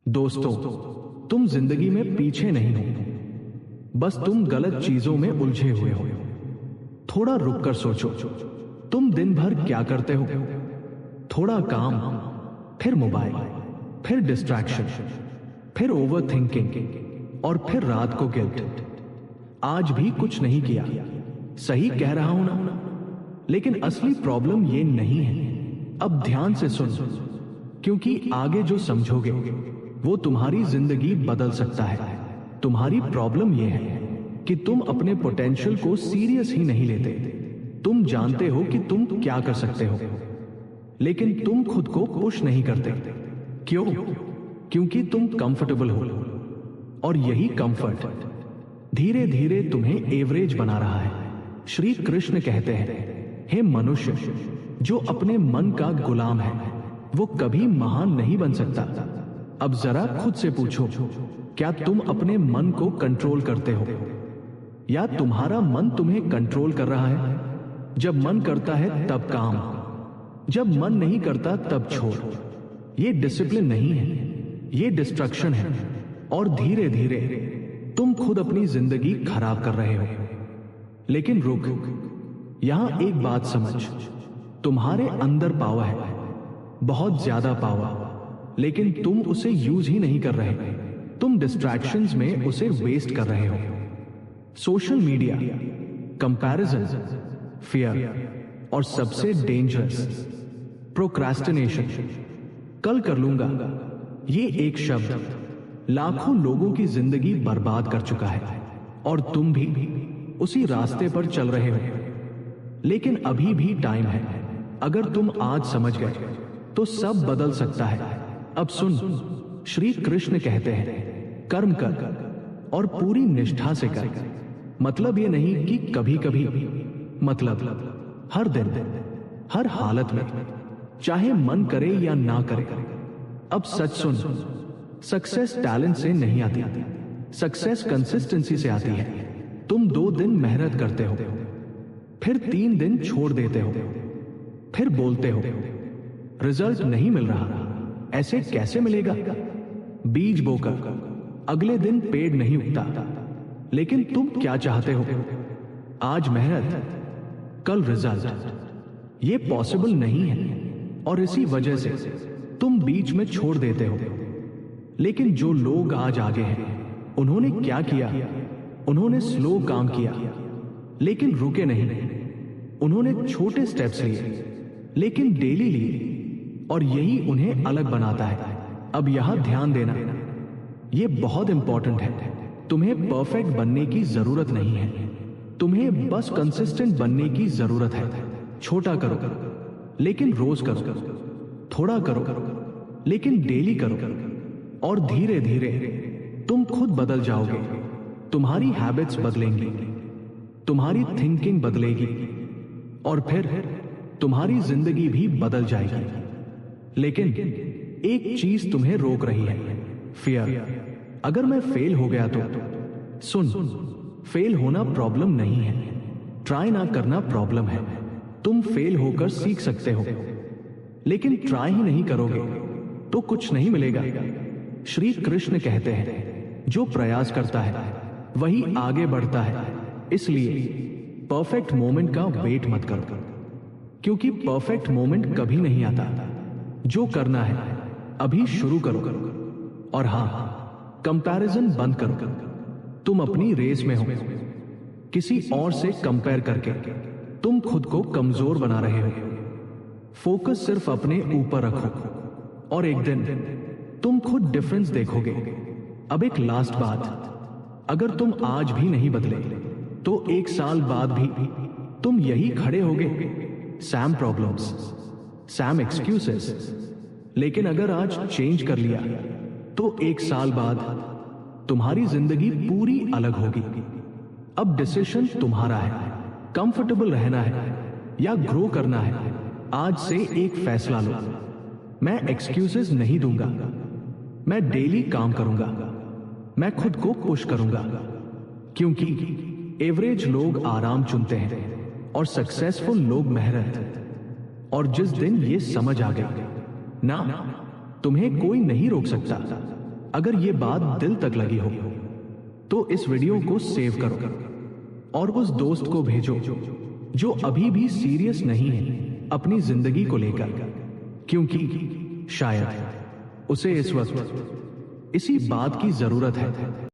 दोस्तों, तुम जिंदगी में पीछे नहीं हो, बस तुम गलत चीजों में उलझे हुए हो। थोड़ा रुक कर सोचो, तुम दिन भर क्या करते हो? थोड़ा काम, फिर मोबाइल, फिर डिस्ट्रैक्शन, फिर ओवर थिंकिंग और फिर रात को गिल्ट। आज भी कुछ नहीं किया, सही कह रहा हूं ना? लेकिन असली प्रॉब्लम ये नहीं है। अब ध्यान से सुन, क्योंकि आगे जो समझोगे वो तुम्हारी जिंदगी बदल सकता है। तुम्हारी प्रॉब्लम यह है कि तुम अपने पोटेंशियल को सीरियस ही नहीं लेते। तुम जानते हो कि तुम क्या कर सकते हो, लेकिन तुम खुद को पुश नहीं करते। क्यों? क्योंकि तुम कंफर्टेबल हो, और यही कंफर्ट धीरे धीरे तुम्हें एवरेज बना रहा है। श्री कृष्ण कहते हैं, हे मनुष्य, जो अपने मन का गुलाम है वो कभी महान नहीं बन सकता। अब जरा खुद से पूछो, क्या तुम अपने मन को कंट्रोल करते हो, या तुम्हारा मन तुम्हें कंट्रोल कर रहा है? जब मन करता है तब काम, जब मन नहीं करता तब छोड़। ये डिसिप्लिन नहीं है, ये डिस्ट्रक्शन है, और धीरे धीरे तुम खुद अपनी जिंदगी खराब कर रहे हो। लेकिन रुक, यहां एक बात समझ, तुम्हारे अंदर पावर है, बहुत ज्यादा पावर, लेकिन तुम उसे यूज ही नहीं कर रहे। तुम डिस्ट्रैक्शंस में उसे वेस्ट कर रहे हो। सोशल मीडिया, कंपैरिजन, फियर, और सबसे डेंजरस, प्रोक्रास्टिनेशन। कल कर लूंगा, ये एक शब्द लाखों लोगों की जिंदगी बर्बाद कर चुका है, और तुम भी उसी रास्ते पर चल रहे हो। लेकिन अभी भी टाइम है। अगर तुम आज समझ गए तो सब बदल सकता है। अब सुन, श्री कृष्ण कहते हैं, कर्म कर और पूरी निष्ठा से कर। मतलब ये नहीं कि कभी कभी, मतलब हर दिन, हर हालत में, चाहे मन करे या ना करे। अब सच सुन, सक्सेस टैलेंट से नहीं आती, सक्सेस कंसिस्टेंसी से आती है। तुम 2 दिन मेहनत करते हो, फिर 3 दिन छोड़ देते हो, फिर बोलते हो रिजल्ट नहीं मिल रहा। ऐसे कैसे मिलेगा? बीज बोकर अगले दिन पेड़ नहीं उगता। लेकिन तुम क्या चाहते हो? आज मेहनत, कल रिजल्ट। ये पॉसिबल नहीं है, और इसी वजह से तुम बीच में छोड़ देते हो। लेकिन जो लोग आज आगे हैं, उन्होंने क्या किया? उन्होंने स्लो काम किया, लेकिन रुके नहीं। उन्होंने छोटे स्टेप्स लिए, लेकिन डेली लिए, और यही उन्हें अलग बनाता है। अब यहां ध्यान देना, यह बहुत इंपॉर्टेंट है। तुम्हें परफेक्ट बनने की जरूरत नहीं है, तुम्हें बस कंसिस्टेंट बनने की जरूरत है। छोटा करो, लेकिन रोज करो। थोड़ा करो, लेकिन डेली करो, और धीरे धीरे तुम खुद बदल जाओगे। तुम्हारी हैबिट्स बदलेंगी, तुम्हारी थिंकिंग बदलेगी, और फिर तुम्हारी जिंदगी भी बदल जाएगी। लेकिन एक चीज तुम्हें रोक रही है, फियर। अगर मैं फेल हो गया तो? सुन, फेल होना प्रॉब्लम नहीं है, ट्राई ना करना प्रॉब्लम है। तुम फेल होकर सीख सकते हो, लेकिन ट्राई ही नहीं करोगे तो कुछ नहीं मिलेगा। श्री कृष्ण कहते हैं, जो प्रयास करता है वही आगे बढ़ता है। इसलिए परफेक्ट मोमेंट का वेट मत करो, क्योंकि परफेक्ट मोमेंट कभी नहीं आता। जो करना है अभी शुरू करो, और हां, कंपैरिजन बंद करो। तुम अपनी रेस में हो, किसी और से कंपेयर करके तुम खुद को कमजोर बना रहे हो। फोकस सिर्फ अपने ऊपर रखो, और एक दिन तुम खुद डिफरेंस देखोगे। अब एक लास्ट बात, अगर तुम आज भी नहीं बदले तो 1 साल बाद भी तुम यही खड़े होगे। Sam problems, Sam excuses. लेकिन अगर आज चेंज कर लिया तो 1 साल बाद तुम्हारी जिंदगी पूरी अलग होगी। अब डिसीजन तुम्हारा है, कंफर्टेबल रहना है या ग्रो करना है। आज से एक फैसला लो, मैं एक्सक्यूजेस नहीं दूंगा, मैं डेली काम करूंगा, मैं खुद को पुश करूंगा। क्योंकि एवरेज लोग आराम चुनते हैं, और सक्सेसफुल लोग मेहनत। और जिस दिन ये समझ आ गया ना, तुम्हें कोई नहीं रोक सकता, अगर ये बात दिल तक लगी हो तो इस वीडियो को सेव करो और उस दोस्त को भेजो जो अभी भी सीरियस नहीं है अपनी जिंदगी को लेकर, क्योंकि शायद उसे इस वक्त इसी बात की जरूरत है।